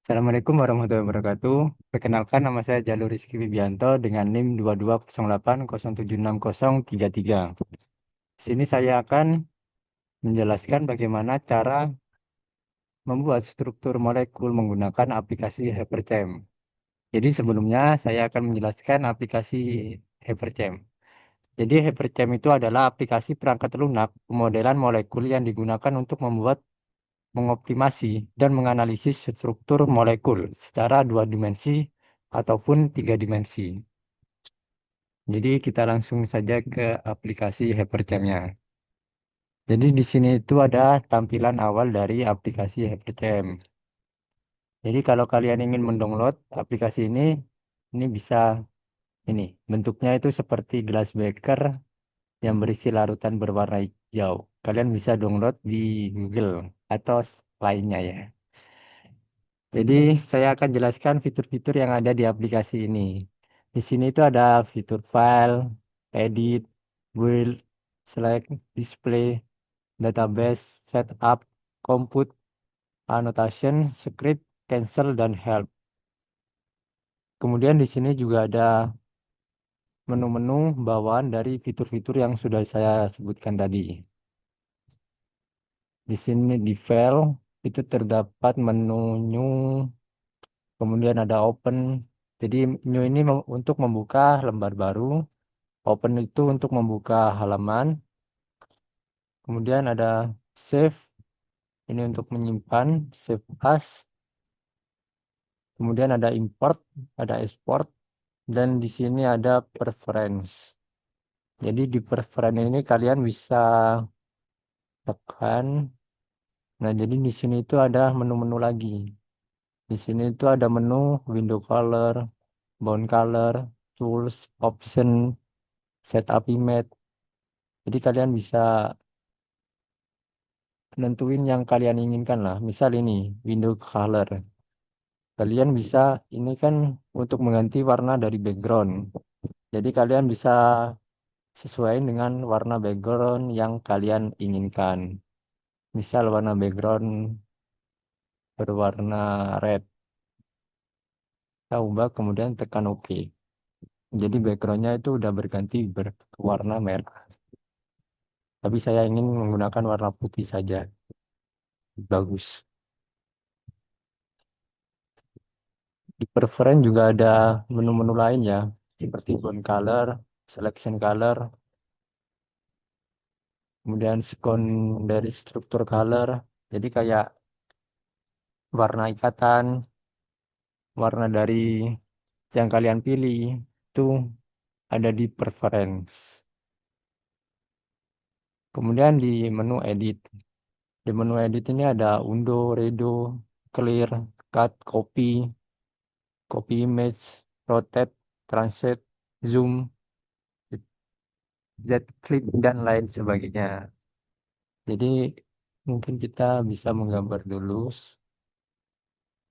Assalamualaikum warahmatullahi wabarakatuh. Perkenalkan nama saya Jalur Rizky Wibianto dengan NIM 2208076033. Di sini saya akan menjelaskan bagaimana cara membuat struktur molekul menggunakan aplikasi HyperChamp. Jadi sebelumnya saya akan menjelaskan aplikasi HyperChamp. Jadi HyperChamp itu adalah aplikasi perangkat lunak pemodelan molekul yang digunakan untuk mengoptimasi dan menganalisis struktur molekul secara dua dimensi ataupun tiga dimensi. Jadi kita langsung saja ke aplikasi HyperChamp-nya. Jadi di sini itu ada tampilan awal dari aplikasi HyperChamp. Jadi kalau kalian ingin mendownload aplikasi ini bisa ini bentuknya itu seperti gelas beker yang berisi larutan berwarna hijau. Kalian bisa download di Google atau lainnya ya. Jadi saya akan jelaskan fitur-fitur yang ada di aplikasi ini. Di sini itu ada fitur file, edit, build, select, display, database, setup, compute, annotation, script, cancel, dan help. Kemudian di sini juga ada menu-menu bawaan dari fitur-fitur yang sudah saya sebutkan tadi. Di sini di file itu terdapat menu new, kemudian ada open. Jadi new ini untuk membuka lembar baru, open itu untuk membuka halaman, kemudian ada save, ini untuk menyimpan, save as, kemudian ada import, ada export, dan di sini ada preference. Jadi di preference ini kalian bisa tekan. Nah, jadi di sini itu ada menu-menu lagi. Di sini itu ada menu window color, background color, tools, option, setup image. Jadi kalian bisa nentuin yang kalian inginkan lah. Misal ini window color. Kalian bisa ini kan untuk mengganti warna dari background. Jadi kalian bisa sesuai dengan warna background yang kalian inginkan. Misal warna background berwarna red. Kita ubah kemudian tekan OK. Jadi backgroundnya itu udah berganti berwarna merah. Tapi saya ingin menggunakan warna putih saja. Bagus. Di preference juga ada menu-menu lain ya. Seperti background color, selection color, kemudian secondary struktur color. Jadi kayak warna ikatan, warna dari yang kalian pilih itu ada di preference. Kemudian di menu edit. Di menu edit ini ada undo, redo, clear, cut, copy image, rotate, translate, zoom, Z clip dan lain sebagainya. Jadi mungkin kita bisa menggambar dulu.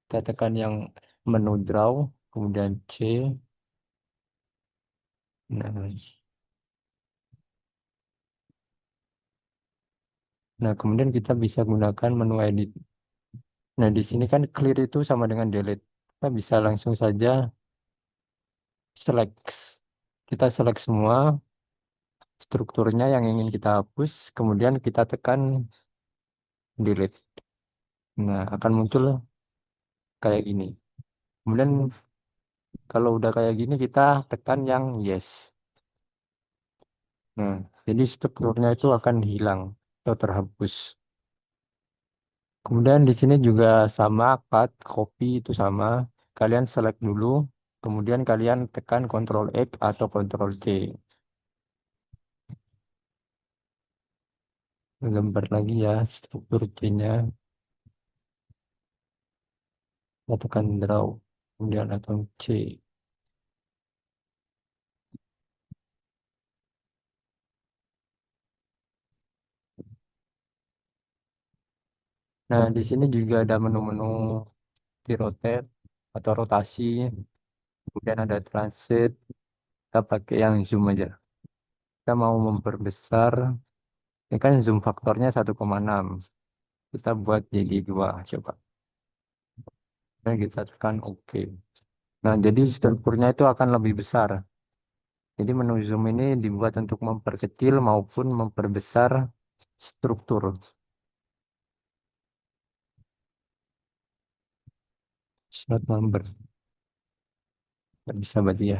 Kita tekan yang menu draw, kemudian C. Nah, nah, kemudian kita bisa gunakan menu edit. Nah, di sini kan clear itu sama dengan delete. Kita bisa langsung saja select. Kita select semua strukturnya yang ingin kita hapus, kemudian kita tekan delete. Nah, akan muncul kayak gini. Kemudian kalau udah kayak gini kita tekan yang yes. Nah, jadi strukturnya itu akan hilang atau terhapus. Kemudian di sini juga sama, cut, copy itu sama. Kalian select dulu, kemudian kalian tekan Ctrl X atau Ctrl C. Gambar lagi ya struktur C-nya. Kita tekan draw, kemudian atau C. Nah, di sini juga ada menu-menu di rotate atau rotasi. Kemudian ada transit. Kita pakai yang zoom aja. Kita mau memperbesar. Ini kan zoom faktornya 1,6. Kita buat jadi 2. Coba. Dan kita tekan OK. Nah, jadi strukturnya itu akan lebih besar. Jadi menu zoom ini dibuat untuk memperkecil maupun memperbesar struktur. Slot number. Nggak bisa berarti ya.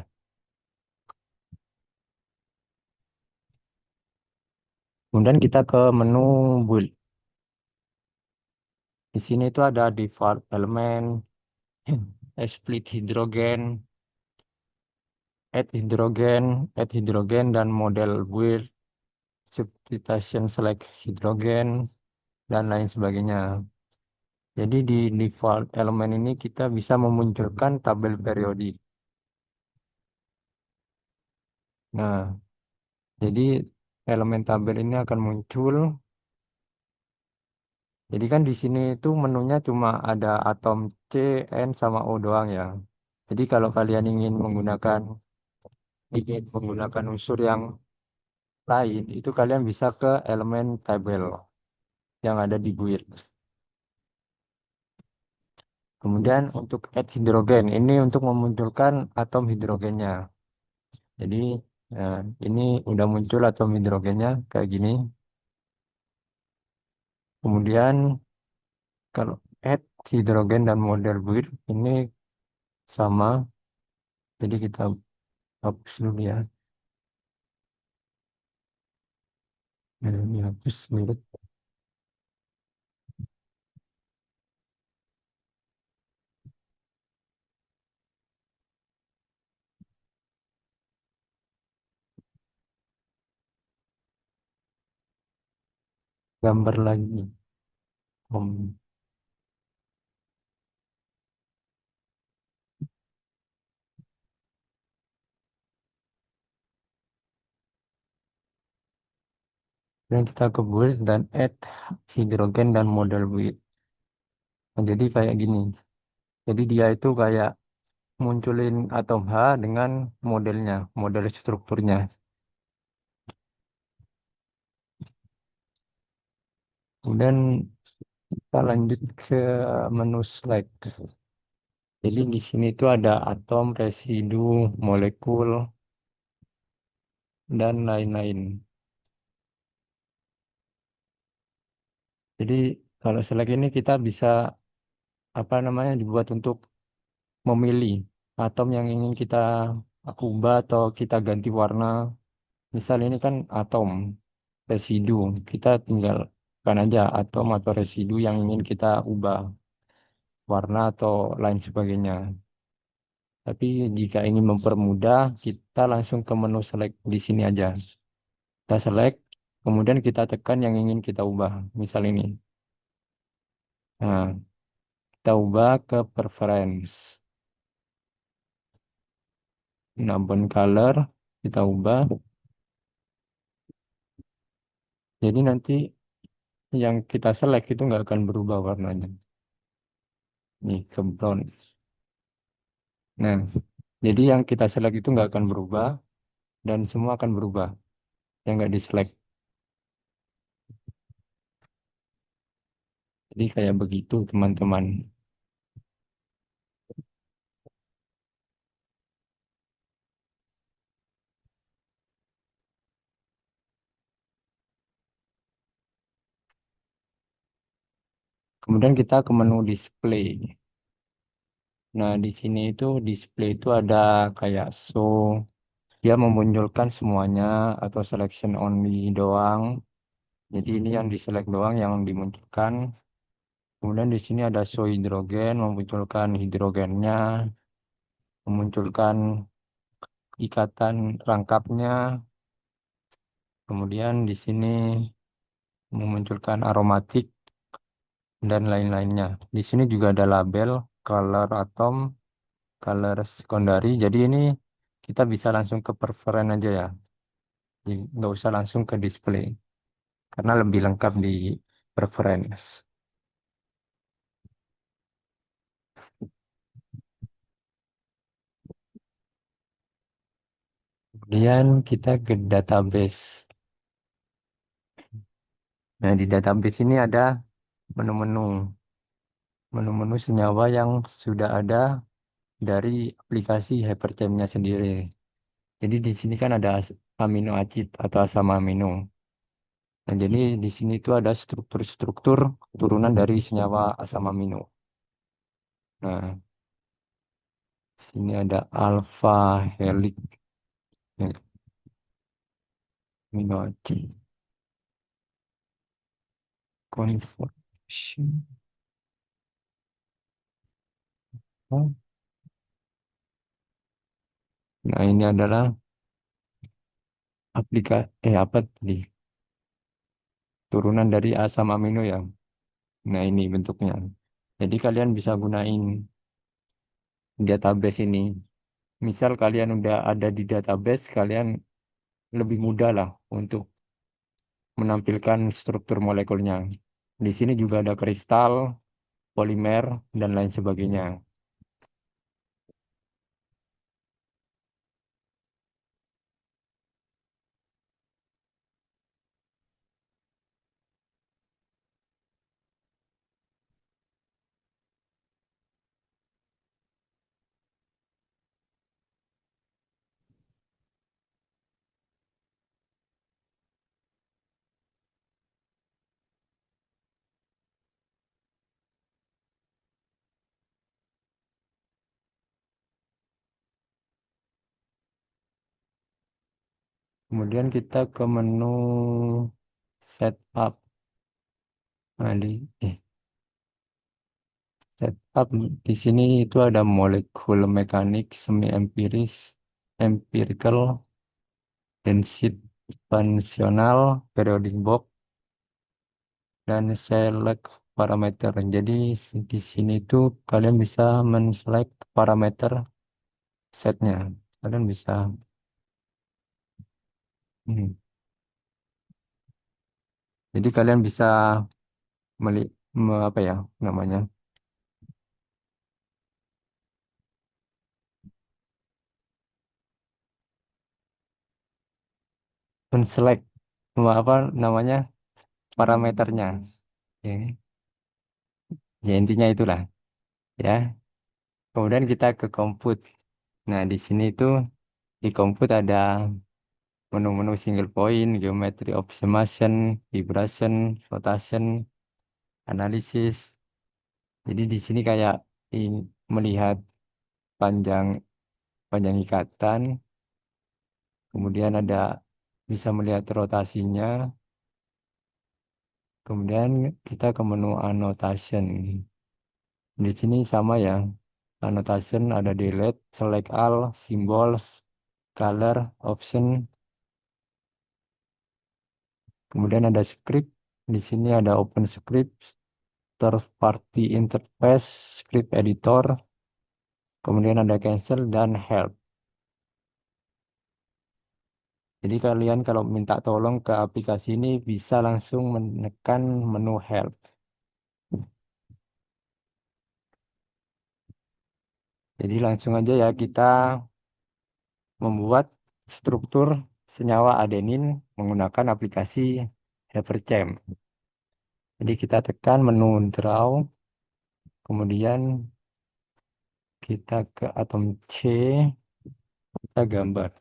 Kemudian kita ke menu build. Di sini itu ada default element, split hidrogen, add hidrogen dan model build, substitution select hidrogen, dan lain sebagainya. Jadi di default elemen ini kita bisa memunculkan tabel periodik. Nah, jadi elemen tabel ini akan muncul. Jadi kan di sini itu menunya cuma ada atom C, N, sama O doang ya. Jadi kalau kalian ingin menggunakan unsur yang lain, itu kalian bisa ke elemen tabel yang ada di build. Kemudian untuk add hidrogen, ini untuk memunculkan atom hidrogennya. Jadi ini udah muncul atom hidrogennya kayak gini. Kemudian kalau add hidrogen dan model build ini sama. Jadi kita hapus dulu ya. Nah, ini hapus dulu gambar lagi. Hmm. Dan kita ke build dan add hidrogen dan model build. Nah, jadi kayak gini. Jadi dia itu kayak munculin atom H dengan modelnya, model strukturnya. Kemudian kita lanjut ke menu slide. Jadi di sini itu ada atom, residu, molekul, dan lain-lain. Jadi kalau select ini kita bisa apa namanya dibuat untuk memilih atom yang ingin kita ubah atau kita ganti warna. Misal ini kan atom, residu, kita tinggalkan aja atom atau residu yang ingin kita ubah warna atau lain sebagainya. Tapi jika ingin mempermudah, kita langsung ke menu select di sini aja. Kita select, kemudian kita tekan yang ingin kita ubah. Misal ini. Nah, kita ubah ke preference. Nah, bond color kita ubah. Jadi nanti yang kita select itu nggak akan berubah warnanya. Nih, ke brown. Nah, jadi yang kita select itu nggak akan berubah dan semua akan berubah. Yang nggak di select. Jadi kayak begitu, teman-teman. Kemudian kita ke menu display. Nah, di sini itu display itu ada kayak show, dia memunculkan semuanya atau selection only doang. Jadi ini yang di select doang yang dimunculkan. Kemudian di sini ada show hidrogen, memunculkan hidrogennya, memunculkan ikatan rangkapnya. Kemudian di sini memunculkan aromatik dan lain-lainnya. Di sini juga ada label, color atom, color secondary. Jadi ini kita bisa langsung ke preferen aja ya. Jadi nggak usah langsung ke display karena lebih lengkap di preference. Kemudian kita ke database. Nah, di database ini ada menu-menu. menu-menu senyawa yang sudah ada dari aplikasi Hyperchamp-nya sendiri. Jadi di sini kan ada amino acid atau asam amino. Nah, jadi di sini itu ada struktur-struktur turunan dari senyawa asam amino. Nah, sini ada alpha helix ya, amino acid conversion. Nah, ini adalah apa tadi? Turunan dari asam amino ya. Nah, ini bentuknya. Jadi kalian bisa gunain database ini. Misal kalian udah ada di database, kalian lebih mudah lah untuk menampilkan struktur molekulnya. Di sini juga ada kristal, polimer, dan lain sebagainya. Kemudian kita ke menu setup. Nah, setup di sini itu ada molekul mekanik, semi empiris, empirical, density expansional, periodic box, dan select parameter. Jadi di sini tuh kalian bisa men-select parameter setnya. Kalian bisa hmm. Jadi kalian bisa meli apa ya namanya? Men-select apa namanya? Parameternya. Ya, ya intinya itulah ya. Kemudian kita ke compute. Nah, di sini tuh di compute ada menu-menu single point, geometry optimization, vibration, rotation, analisis. Jadi di sini kayak melihat panjang panjang ikatan, kemudian ada bisa melihat rotasinya, kemudian kita ke menu annotation. Di sini sama ya, annotation ada delete, select all, symbols, color, option, kemudian ada script. Di sini ada open script, third party interface, script editor, kemudian ada cancel dan help. Jadi kalian kalau minta tolong ke aplikasi ini bisa langsung menekan menu help. Jadi langsung aja ya kita membuat struktur senyawa adenin menggunakan aplikasi Hyperchamp. Jadi kita tekan menu draw, kemudian kita ke atom C, kita gambar.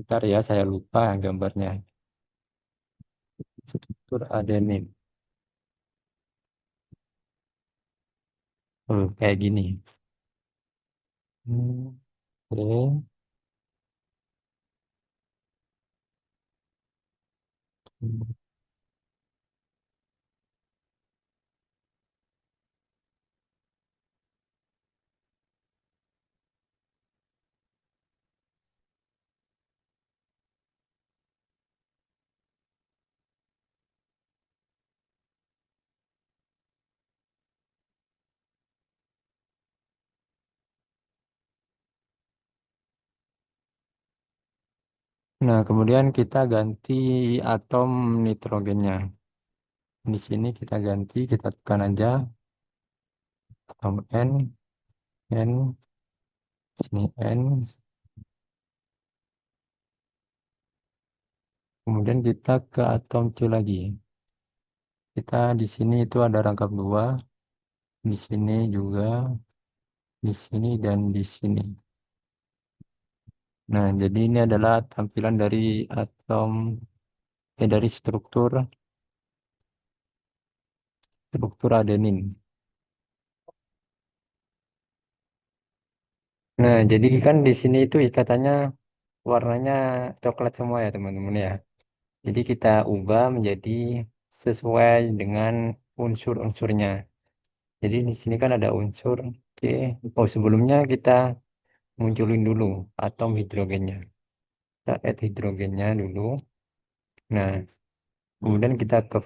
Bentar ya, saya lupa gambarnya. Struktur adenin. Oh, kayak gini. Oke. Nah, kemudian kita ganti atom nitrogennya. Di sini kita ganti, kita tekan aja atom N, N, sini N. Kemudian kita ke atom C lagi. Kita di sini itu ada rangkap dua. di sini juga, di sini dan di sini. Nah, jadi ini adalah tampilan dari atom, dari struktur adenin. Nah, jadi kan di sini itu ikatannya warnanya coklat semua ya teman-teman ya. Jadi kita ubah menjadi sesuai dengan unsur-unsurnya. Jadi di sini kan ada unsur. Oke. Oh, sebelumnya kita munculin dulu atom hidrogennya. Kita add hidrogennya dulu. Nah, kemudian kita ke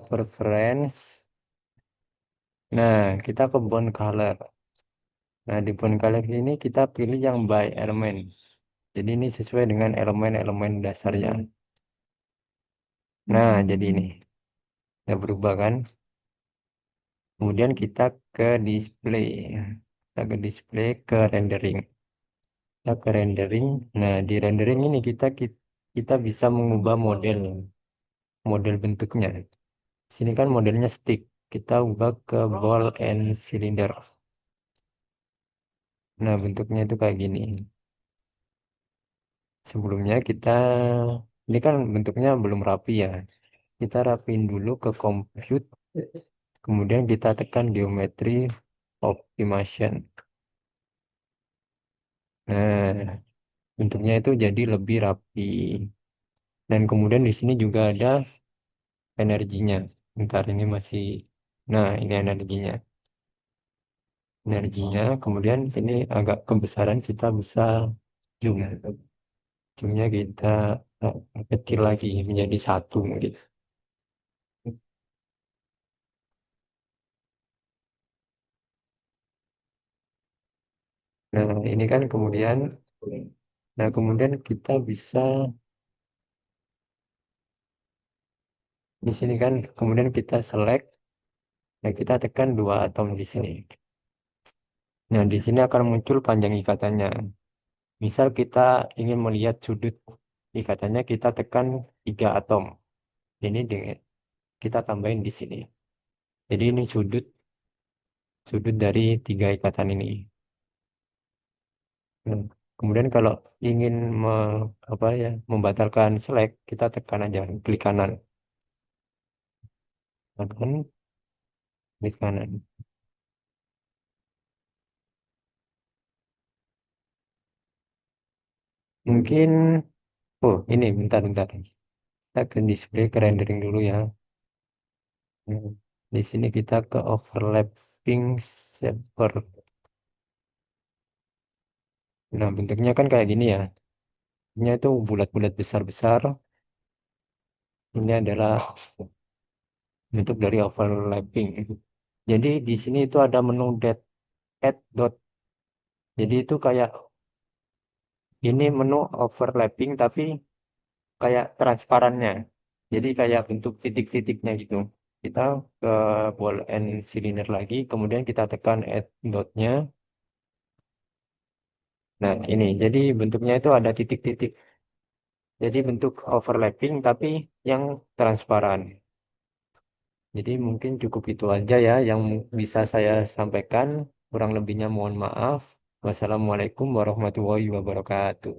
preference. Nah, kita ke bond color. Nah, di bond color ini kita pilih yang by element. Jadi ini sesuai dengan elemen-elemen dasarnya. Nah, jadi ini ya berubah kan. Kemudian kita ke display. Kita ke display, ke rendering. Kita ke rendering. Nah, di rendering ini kita bisa mengubah model bentuknya. Sini kan modelnya stick. Kita ubah ke ball and cylinder. Nah, bentuknya itu kayak gini. Sebelumnya ini kan bentuknya belum rapi ya. Kita rapiin dulu ke compute. Kemudian kita tekan geometry optimization. Nah, bentuknya itu jadi lebih rapi. Dan kemudian di sini juga ada energinya. Bentar ini masih, nah ini energinya. Kemudian ini agak kebesaran kita bisa zoom. Zoomnya kita kecil lagi menjadi satu gitu. Nah ini kan kemudian, nah kemudian kita bisa di sini kan kemudian kita select, nah kita tekan dua atom di sini. Nah di sini akan muncul panjang ikatannya. Misal kita ingin melihat sudut ikatannya, kita tekan tiga atom. Ini kita tambahin di sini. Jadi ini sudut dari tiga ikatan ini. Hmm. Kemudian kalau ingin apa ya, membatalkan select, kita tekan aja klik kanan, tekan klik kanan. Mungkin, oh ini bentar-bentar. Kita ke display, ke rendering dulu ya. Hmm. Di sini kita ke overlapping shaper. Nah bentuknya kan kayak gini ya. Ini itu bulat-bulat besar-besar. Ini adalah bentuk dari overlapping. Jadi di sini itu ada menu add dot. Jadi itu kayak ini menu overlapping tapi kayak transparannya. Jadi kayak bentuk titik-titiknya gitu. Kita ke ball and cylinder lagi, kemudian kita tekan add dotnya. Nah ini, jadi bentuknya itu ada titik-titik. Jadi bentuk overlapping tapi yang transparan. Jadi mungkin cukup itu aja ya yang bisa saya sampaikan. Kurang lebihnya mohon maaf. Wassalamualaikum warahmatullahi wabarakatuh.